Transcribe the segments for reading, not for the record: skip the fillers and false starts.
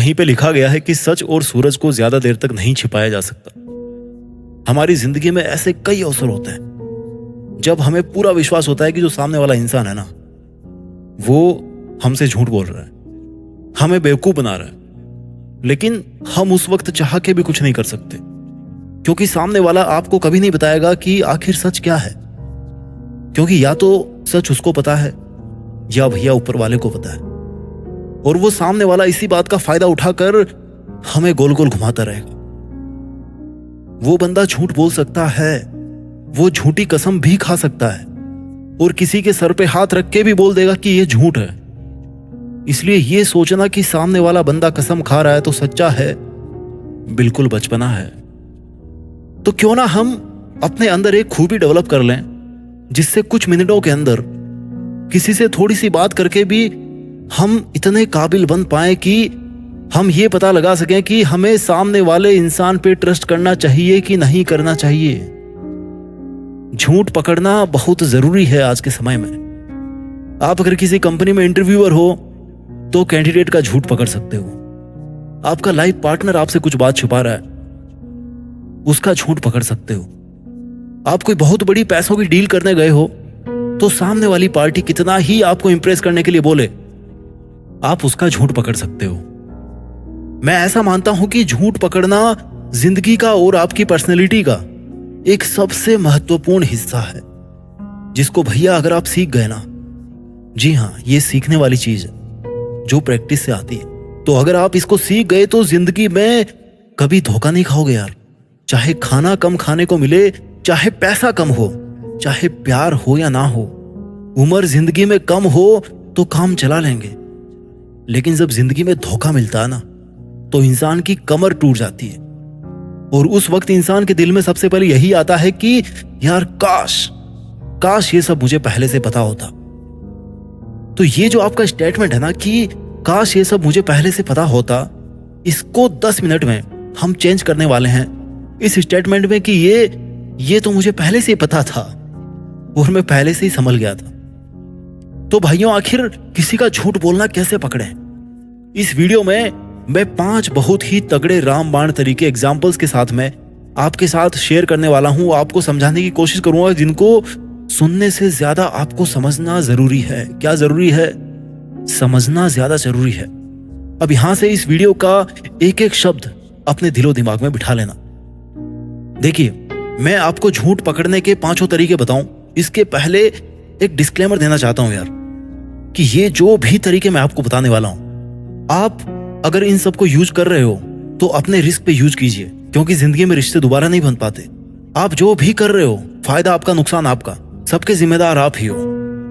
कहीं पे लिखा गया है कि सच और सूरज को ज्यादा देर तक नहीं छिपाया जा सकता। हमारी जिंदगी में ऐसे कई अवसर होते हैं जब हमें पूरा विश्वास होता है कि जो सामने वाला इंसान है ना, वो हमसे झूठ बोल रहा है, हमें बेवकूफ बना रहा है, लेकिन हम उस वक्त चाह के भी कुछ नहीं कर सकते, क्योंकि सामने वाला आपको कभी नहीं बताएगा कि आखिर सच क्या है। क्योंकि या तो सच उसको पता है या भैया ऊपर वाले को पता है, और वो सामने वाला इसी बात का फायदा उठाकर हमें गोल गोल घुमाता रहेगा। वो बंदा झूठ बोल सकता है, वो झूठी कसम भी खा सकता है, और किसी के सर पे हाथ रख के भी बोल देगा कि ये झूठ है। इसलिए ये सोचना कि सामने वाला बंदा कसम खा रहा है तो सच्चा है, बिल्कुल बचपना है। तो क्यों ना हम अपने अंदर एक खूबी डेवलप कर लें जिससे कुछ मिनटों के अंदर किसी से थोड़ी सी बात करके भी हम इतने काबिल बन पाए कि हम ये पता लगा सकें कि हमें सामने वाले इंसान पे ट्रस्ट करना चाहिए कि नहीं करना चाहिए। झूठ पकड़ना बहुत जरूरी है आज के समय में। आप अगर किसी कंपनी में इंटरव्यूअर हो तो कैंडिडेट का झूठ पकड़ सकते हो। आपका लाइफ पार्टनर आपसे कुछ बात छुपा रहा है, उसका झूठ पकड़ सकते हो। आप कोई बहुत बड़ी पैसों की डील करने गए हो तो सामने वाली पार्टी कितना ही आपको इंप्रेस करने के लिए बोले, आप उसका झूठ पकड़ सकते हो। मैं ऐसा मानता हूं कि झूठ पकड़ना जिंदगी का और आपकी पर्सनैलिटी का एक सबसे महत्वपूर्ण हिस्सा है, जिसको भैया अगर आप सीख गए ना, जी हां, ये सीखने वाली चीज है जो प्रैक्टिस से आती है। तो अगर आप इसको सीख गए तो जिंदगी में कभी धोखा नहीं खाओगे यार। चाहे खाना कम खाने को मिले, चाहे पैसा कम हो, चाहे प्यार हो या ना हो, उम्र जिंदगी में कम हो तो काम चला लेंगे, लेकिन जब जिंदगी में धोखा मिलता है ना तो इंसान की कमर टूट जाती है। और उस वक्त इंसान के दिल में सबसे पहले यही आता है कि यार काश ये सब मुझे पहले से पता होता। तो ये जो आपका स्टेटमेंट है ना कि काश ये सब मुझे पहले से पता होता, इसको 10 मिनट में हम चेंज करने वाले हैं इस स्टेटमेंट में कि ये तो मुझे पहले से ही पता था और मैं पहले से ही संभल गया था। तो भाइयों, आखिर किसी का झूठ बोलना कैसे पकड़े? इस वीडियो में मैं 5 बहुत ही तगड़े रामबाण तरीके एग्जाम्पल्स के साथ में आपके साथ शेयर करने वाला हूं। आपको समझाने की कोशिश करूंगा जिनको सुनने से ज्यादा आपको समझना जरूरी है। क्या जरूरी है? समझना ज्यादा जरूरी है। अब यहां से इस वीडियो का एक एक शब्द अपने दिलो दिमाग में बिठा लेना। देखिए, मैं आपको झूठ पकड़ने के 5 तरीके बताऊं, इसके पहले एक डिस्क्लेमर देना चाहता हूं यार कि ये जो भी तरीके मैं आपको बताने वाला हूं, आप अगर इन सबको यूज कर रहे हो तो अपने रिस्क पे यूज कीजिए, क्योंकि जिंदगी में रिश्ते दोबारा नहीं बन पाते। आप जो भी कर रहे हो, फायदा आपका, नुकसान आपका, सबके जिम्मेदार आप ही हो।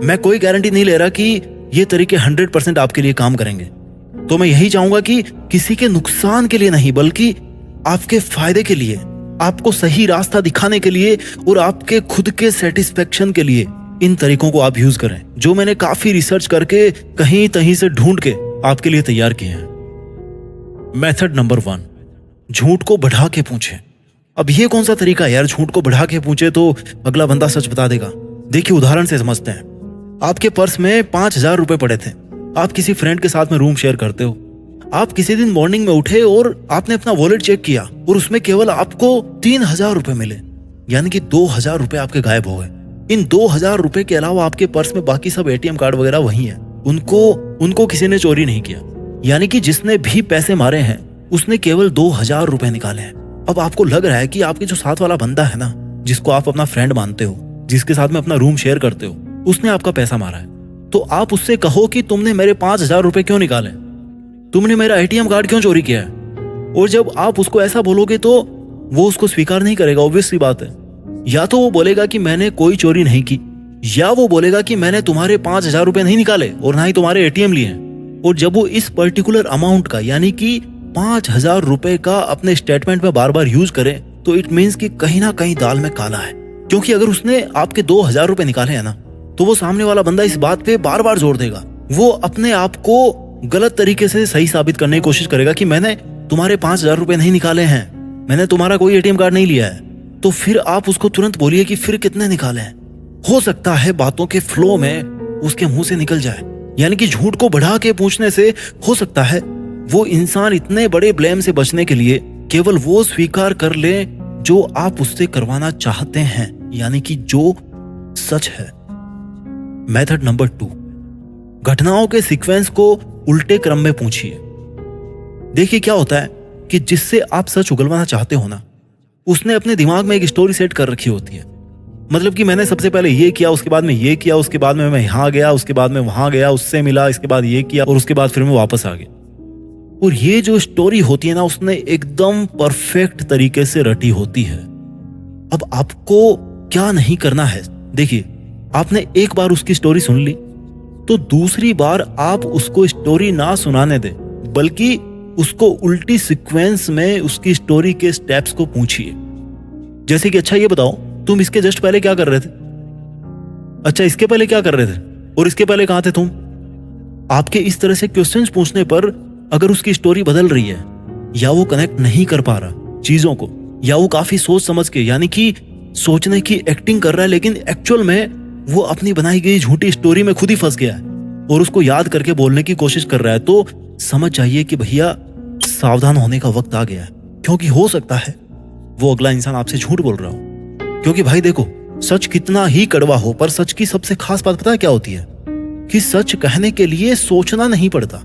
मैं कोई गारंटी नहीं ले रहा कि ये तरीके 100% आपके लिए काम करेंगे। तो मैं यही चाहूंगा कि किसी के नुकसान के लिए नहीं, बल्कि आपके फायदे के लिए, आपको सही रास्ता दिखाने के लिए और आपके खुद के सेटिस्फेक्शन के लिए इन तरीकों को आप यूज करें, जो मैंने काफी रिसर्च करके कहीं तहीं से ढूंढ के आपके लिए तैयार किए हैं। मेथड नंबर 1, झूठ को बढ़ा के पूछे। अब ये कौन सा तरीका है यार, झूठ को बढ़ा के पूछे तो अगला बंदा सच बता देगा? देखिए, उदाहरण से समझते हैं। आपके पर्स में 5000 रुपए पड़े थे। आप किसी फ्रेंड के साथ में रूम शेयर करते हो। आप किसी दिन मॉर्निंग में उठे और आपने अपना वॉलेट चेक किया और उसमें केवल आपको 3000 रुपए मिले, यानी कि 2000 रुपए आपके गायब हो गए। इन 2000 रुपए के अलावा आपके पर्स में बाकी सब एटीएम कार्ड वगैरह वही है। उनको किसी ने चोरी नहीं किया, यानी कि जिसने भी पैसे मारे हैं उसने केवल 2000 रुपए निकाले हैं। अब आपको लग रहा है कि आपके जो साथ वाला बंदा है ना, जिसको आप अपना फ्रेंड मानते हो, जिसके साथ में अपना रूम शेयर करते हो, उसने आपका पैसा मारा है। तो आप उससे कहो कि तुमने मेरे 5000 रुपए क्यों निकाले, तुमने मेरा एटीएम कार्ड क्यों चोरी किया है? और जब आप उसको ऐसा बोलोगे तो वो उसको स्वीकार नहीं करेगा, ऑब्वियस सी बात है। या तो वो बोलेगा कि मैंने कोई चोरी नहीं की, या वो बोलेगा कि मैंने तुम्हारे 5000 रुपए नहीं निकाले और ना ही तुम्हारे एटीएम लिए हैं। और जब वो इस पर्टिकुलर अमाउंट का, यानी कि 5000 रुपए का अपने स्टेटमेंट में बार बार यूज करें, तो इट मीन्स कि कहीं ना कहीं दाल में काला है। क्योंकि अगर उसने आपके 2000 रुपए निकाले हैं ना, तो वो सामने वाला बंदा इस बात पे बार बार जोर देगा। वो अपने आप को गलत तरीके से सही साबित करने की कोशिश करेगा कि मैंने तुम्हारे 5000 रुपए नहीं निकाले हैं, मैंने तुम्हारा कोई एटीएम कार्ड नहीं लिया है। तो फिर आप उसको तुरंत बोलिए कि फिर कितने निकाले हैं। हो सकता है बातों के फ्लो में उसके मुंह से निकल जाए, यानी कि झूठ को बढ़ा के पूछने से हो सकता है वो इंसान इतने बड़े ब्लेम से बचने के लिए केवल वो स्वीकार कर ले जो आप उससे करवाना चाहते हैं, यानी कि जो सच है। मेथड नंबर 2, घटनाओं के सीक्वेंस को उल्टे क्रम में पूछिए। देखिए क्या होता है कि जिससे आप सच उगलवाना चाहते हो ना, उसने अपने दिमाग में एक स्टोरी सेट कर रखी होती है। मतलब कि मैंने सबसे पहले ये किया, उसके बाद में ये किया, उसके बाद में मैं यहाँ गया, उसके बाद में वहां गया, उससे मिला, इसके बाद ये किया और उसके बाद फिर मैं वापस आ गया। और ये जो स्टोरी होती है ना, उसने एकदम परफेक्ट तरीके से रटी होती है। अब आपको क्या नहीं करना है, देखिए आपने एक बार उसकी स्टोरी सुन ली तो दूसरी बार आप उसको स्टोरी ना सुनाने दे, बल्कि उसको उल्टी सीक्वेंस में उसकी स्टोरी के स्टेप्स को पूछिए। जैसे कि अच्छा ये बताओ, तुम इसके जस्ट पहले क्या कर रहे थे? अच्छा इसके पहले क्या कर रहे थे? और इसके पहले कहां थे तुम? आपके इस तरह से क्वेश्चंस पूछने पर अगर उसकी स्टोरी बदल रही है, या वो कनेक्ट नहीं कर पा रहा चीजों को, या वो काफी सोच समझ के, यानी कि सोचने की एक्टिंग कर रहा है, लेकिन एक्चुअल में वो अपनी बनाई गई झूठी स्टोरी में खुद ही फंस गया है और उसको याद करके बोलने की कोशिश कर रहा है, तो समझ जाइए कि भैया सावधान होने का वक्त आ गया है। क्योंकि हो सकता है वो अगला इंसान आपसे झूठ बोल रहा हो। क्योंकि भाई देखो, सच कितना ही कड़वा हो, पर सच की सबसे खास बात पता है क्या होती है? कि सच कहने के लिए सोचना नहीं पड़ता।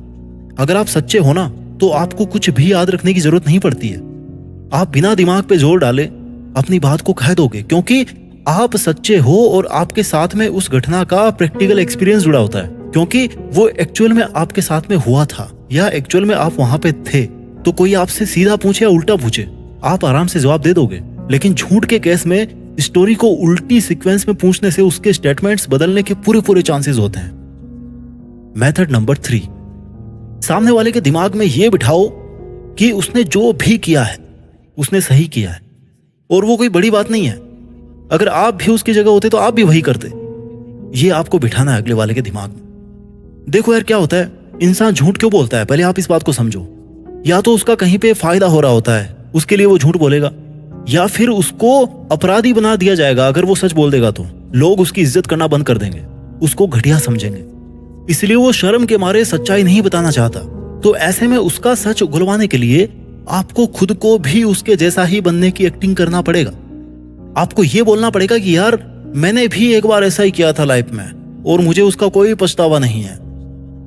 अगर आप सच्चे हो ना, तो आपको कुछ भी याद रखने की जरूरत नहीं पड़ती है। आप बिना दिमाग पे जोर डाले अपनी बात को कह दोगे, क्योंकि आप सच्चे हो और आपके साथ में उस घटना का प्रैक्टिकल एक्सपीरियंस जुड़ा होता है, क्योंकि वो एक्चुअल में आपके साथ में हुआ था या एक्चुअल में आप वहां पे थे। तो कोई आपसे सीधा पूछे या उल्टा पूछे, आप आराम से जवाब दे दोगे। लेकिन झूठ के केस में स्टोरी को उल्टी सीक्वेंस में पूछने से उसके स्टेटमेंट्स बदलने के पूरे चांसेस होते हैं। मेथड नंबर 3, सामने वाले के दिमाग में यह बिठाओ कि उसने जो भी किया है उसने सही किया है और वो कोई बड़ी बात नहीं है। अगर आप भी उसकी जगह होते तो आप भी वही करते। ये आपको बिठाना है अगले वाले के दिमाग में। देखो यार क्या होता है, इंसान झूठ क्यों बोलता है, पहले आप इस बात को समझो। या तो उसका कहीं पे फायदा हो रहा होता है, उसके लिए वो झूठ बोलेगा, या फिर उसको अपराधी बना दिया जाएगा। अगर वो सच बोल देगा तो लोग उसकी इज्जत करना बंद कर देंगे, उसको घटिया समझेंगे, इसलिए वो शर्म के मारे सच्चाई नहीं बताना चाहता। तो ऐसे में उसका सच उगलवाने के लिए आपको खुद को भी उसके जैसा ही बनने की एक्टिंग करना पड़ेगा। आपको ये बोलना पड़ेगा कि यार मैंने भी एक बार ऐसा ही किया था लाइफ में और मुझे उसका कोई पछतावा नहीं है।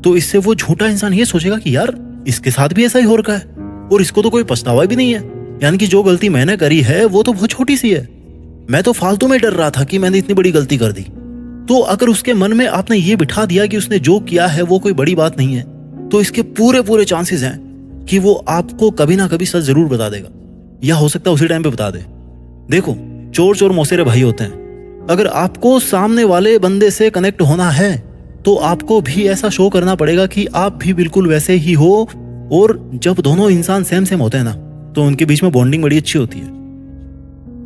तो इससे वो झूठा इंसान ये सोचेगा कि यार इसके साथ भी ऐसा ही हो रखा है और इसको तो कोई पछतावा भी नहीं है, यानी कि जो गलती मैंने करी है वो तो बहुत छोटी सी है, मैं तो फालतू में डर रहा था कि मैंने इतनी बड़ी गलती कर दी। तो अगर उसके मन में आपने ये बिठा दिया कि उसने जो किया है वो कोई बड़ी बात नहीं है, तो इसके पूरे चांसेस हैं कि वो आपको कभी ना कभी सच जरूर बता देगा, या हो सकता है उसी टाइम पे बता दे। देखो चोर मौसेरे भाई होते हैं। अगर आपको सामने वाले बंदे से कनेक्ट होना है तो आपको भी ऐसा शो करना पड़ेगा कि आप भी बिल्कुल वैसे ही हो। और जब दोनों इंसान सेम होते हैं ना, तो उनके बीच में बॉन्डिंग बड़ी अच्छी होती है।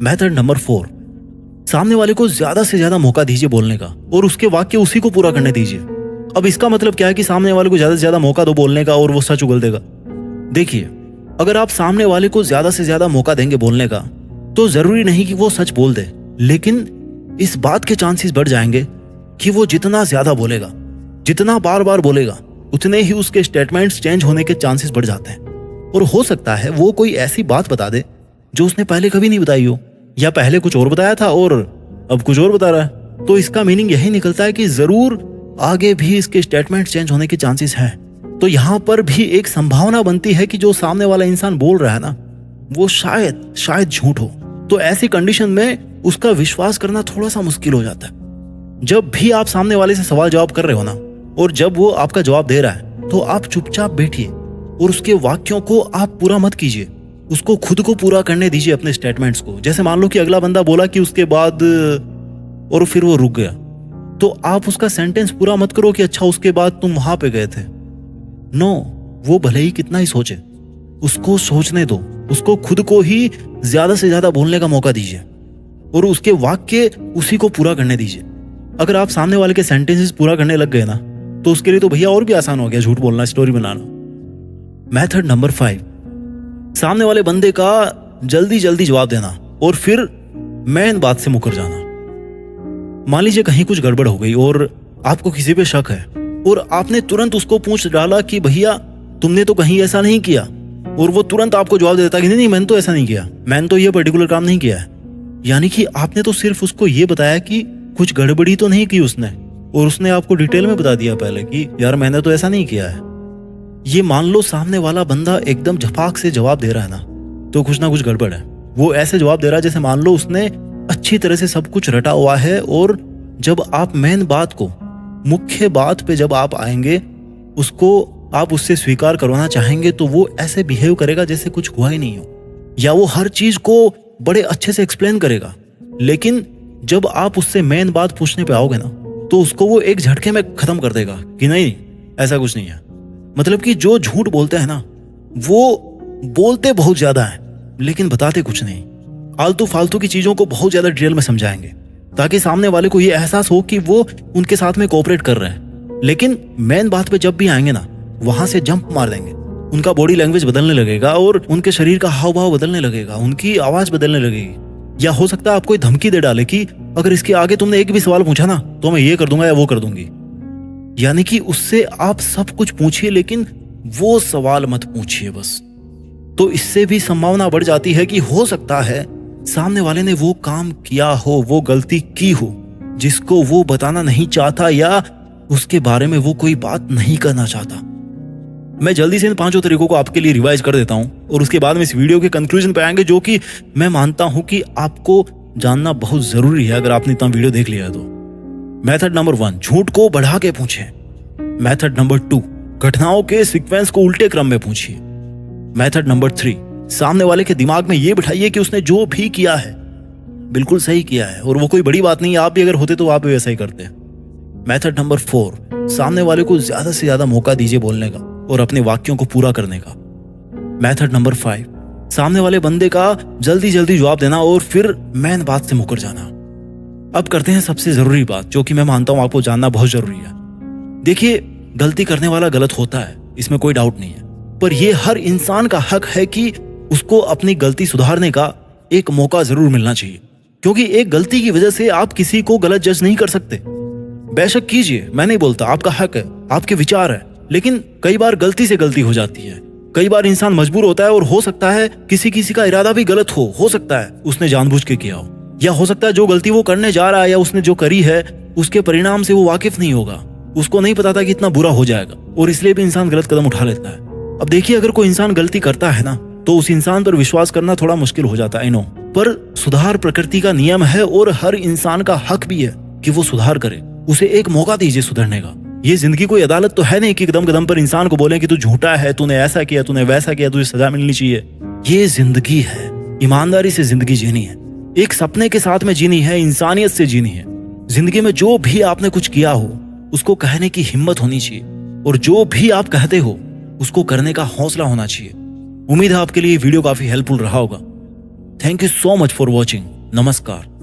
मेथड नंबर 4, सामने वाले को ज्यादा से ज्यादा मौका दीजिए बोलने का और उसके वाक्य उसी को पूरा करने दीजिए। अब इसका मतलब क्या है कि सामने वाले को ज्यादा से ज्यादा मौका दो बोलने का और वो सच उगल देगा। देखिए, अगर आप सामने वाले को ज्यादा से ज्यादा मौका देंगे बोलने का, तो जरूरी नहीं कि वो सच बोल दे, लेकिन इस बात के चांसेस बढ़ जाएंगे कि वो जितना ज्यादा बोलेगा, जितना बार बार बोलेगा, उतने ही उसके स्टेटमेंट्स चेंज होने के चांसेस बढ़ जाते हैं। और हो सकता है वो कोई ऐसी बात बता दे जो उसने पहले कभी नहीं बताई हो, या पहले कुछ और बताया था और अब कुछ और बता रहा है। तो इसका मीनिंग यही निकलता है कि जरूर आगे भी इसके स्टेटमेंट चेंज होने के चांसेस हैं। तो यहाँ पर भी एक संभावना बनती है कि जो सामने वाला इंसान बोल रहा है ना, वो शायद झूठ हो। तो ऐसी कंडीशन में उसका विश्वास करना थोड़ा सा मुश्किल हो जाता है। जब भी आप सामने वाले से सवाल जवाब कर रहे हो ना, और जब वो आपका जवाब दे रहा है, तो आप चुपचाप बैठिए और उसके वाक्यों को आप पूरा मत कीजिए, उसको खुद को पूरा करने दीजिए अपने स्टेटमेंट्स को। जैसे मान लो कि अगला बंदा बोला कि उसके बाद, और फिर वो रुक गया, तो आप उसका सेंटेंस पूरा मत करो कि अच्छा उसके बाद तुम वहां पे गए थे। नो, वो भले ही कितना ही सोचे, उसको सोचने दो, उसको खुद को ही ज्यादा से ज्यादा बोलने का मौका दीजिए और उसके वाक्य उसी को पूरा करने दीजिए। अगर आप सामने वाले के सेंटेंसेस पूरा करने लग गए ना, तो उसके लिए तो भैया और भी आसान हो गया झूठ बोलना, स्टोरी बनाना। मेथड नंबर 5, सामने वाले बंदे का जल्दी जवाब देना और फिर मेन बात से मुकर जाना। मान लीजिए कहीं कुछ गड़बड़ हो गई और आपको किसी पे शक है और आपने तुरंत उसको पूछ डाला कि भैया तुमने तो कहीं ऐसा नहीं किया, और वो तुरंत आपको जवाब देता कि नहीं नहीं मैंने तो ऐसा नहीं किया, मैंने तो ये पर्टिकुलर काम नहीं किया है। यानी कि आपने तो सिर्फ उसको ये बताया कि कुछ गड़बड़ी तो नहीं की उसने, और उसने आपको डिटेल में बता दिया पहले कि यार मैंने तो ऐसा नहीं किया है। ये मान लो सामने वाला बंदा एकदम झपाक से जवाब दे रहा है ना, तो कुछ ना कुछ गड़बड़ है। वो ऐसे जवाब दे रहा है जैसे मान लो उसने अच्छी तरह से सब कुछ रटा हुआ है, और जब आप मेन बात को, मुख्य बात पे जब आप आएंगे, उसको आप उससे स्वीकार करवाना चाहेंगे, तो वो ऐसे बिहेव करेगा जैसे कुछ हुआ ही नहीं हो, या वो हर चीज को बड़े अच्छे से एक्सप्लेन करेगा। लेकिन जब आप उससे मेन बात पूछने पे आओगे ना, तो उसको वो एक झटके में खत्म कर देगा कि नहीं ऐसा कुछ नहीं है। मतलब कि जो झूठ बोलते हैं ना, वो बोलते बहुत ज्यादा है लेकिन बताते कुछ नहीं। आलतू फालतू की चीजों को बहुत ज्यादा डिटेल में समझाएंगे ताकि सामने वाले को ये एहसास हो कि वो उनके साथ में कोऑपरेट कर रहे हैं। लेकिन मेन बात पे जब भी आएंगे ना, वहां से जंप मार देंगे। उनका बॉडी लैंग्वेज बदलने लगेगा, और उनके शरीर का हाव भाव बदलने लगेगा, उनकी आवाज बदलने लगेगी। या हो सकता है आपको धमकी दे डाले कि अगर इसके आगे तुमने एक भी सवाल पूछा ना, तो मैं ये कर दूंगा या वो कर दूंगी। यानी कि उससे आप सब कुछ पूछिए लेकिन वो सवाल मत पूछिए बस। तो इससे भी संभावना बढ़ जाती है कि हो सकता है सामने वाले ने वो काम किया हो, वो गलती की हो जिसको वो बताना नहीं चाहता, या उसके बारे में वो कोई बात नहीं करना चाहता। मैं जल्दी से इन 5 तरीकों को आपके लिए रिवाइज कर देता हूं, और उसके बाद में इस वीडियो के कंक्लूजन पे आएंगे, जो कि मैं मानता हूं कि आपको जानना बहुत जरूरी है अगर आपने इतना वीडियो देख लिया तो। मेथड नंबर 1, झूठ को बढ़ा के पूछें। मेथड नंबर 2, घटनाओं के सीक्वेंस को उल्टे क्रम में पूछिए। मेथड नंबर 3, सामने वाले के दिमाग में यह बिठाइए कि उसने जो भी किया है बिल्कुल सही किया है, और वो कोई बड़ी बात नहीं है, आप भी अगर होते तो आप भी वैसा ही करते। मेथड नंबर 4, सामने वाले को ज्यादा से ज्यादा मौका दीजिए बोलने का और अपने वाक्यों को पूरा करने का। मेथड नंबर 5, सामने वाले बंदे का जल्दी जल्दी जवाब देना और फिर मेन बात से मुकर जाना। अब करते हैं सबसे जरूरी बात, जो कि मैं मानता हूं आपको जानना बहुत जरूरी है। देखिए, गलती करने वाला गलत होता है, इसमें कोई डाउट नहीं है, पर यह हर इंसान का हक है कि उसको अपनी गलती सुधारने का एक मौका जरूर मिलना चाहिए। क्योंकि एक गलती की वजह से आप किसी को गलत जज नहीं कर सकते। बेशक कीजिए, मैं नहीं बोलता, आपका हक है, आपके विचार है, लेकिन कई बार गलती से गलती हो जाती है। कई बार इंसान मजबूर होता है, और हो सकता है किसी किसी का इरादा भी गलत हो सकता है उसने जानबूझ के किया हो, या हो सकता है जो गलती वो करने जा रहा है या उसने जो करी है उसके परिणाम से वो वाकिफ नहीं होगा, उसको नहीं पता था कि इतना बुरा हो जाएगा, और इसलिए भी इंसान गलत कदम उठा लेता है। अब देखिए, अगर कोई इंसान गलती करता है ना, तो उस इंसान पर विश्वास करना थोड़ा मुश्किल हो जाता है, पर सुधार प्रकृति का नियम है, और हर इंसान का हक भी है कि वो सुधार करे। उसे एक मौका दीजिए सुधरने का। ये जिंदगी कोई अदालत तो है नहीं कि कदम कदम पर इंसान को बोले कि तू झूठा है, तूने ऐसा किया, तूने वैसा किया, तुझे सजा मिलनी चाहिए। ये जिंदगी है, ईमानदारी से जिंदगी जीनी है, एक सपने के साथ में जीनी है, इंसानियत से जीनी है। जिंदगी में जो भी आपने कुछ किया हो उसको कहने की हिम्मत होनी चाहिए, और जो भी आप कहते हो उसको करने का हौसला होना चाहिए। उम्मीद है आपके लिए वीडियो काफी हेल्पफुल रहा होगा। Thank you so much for watching. नमस्कार।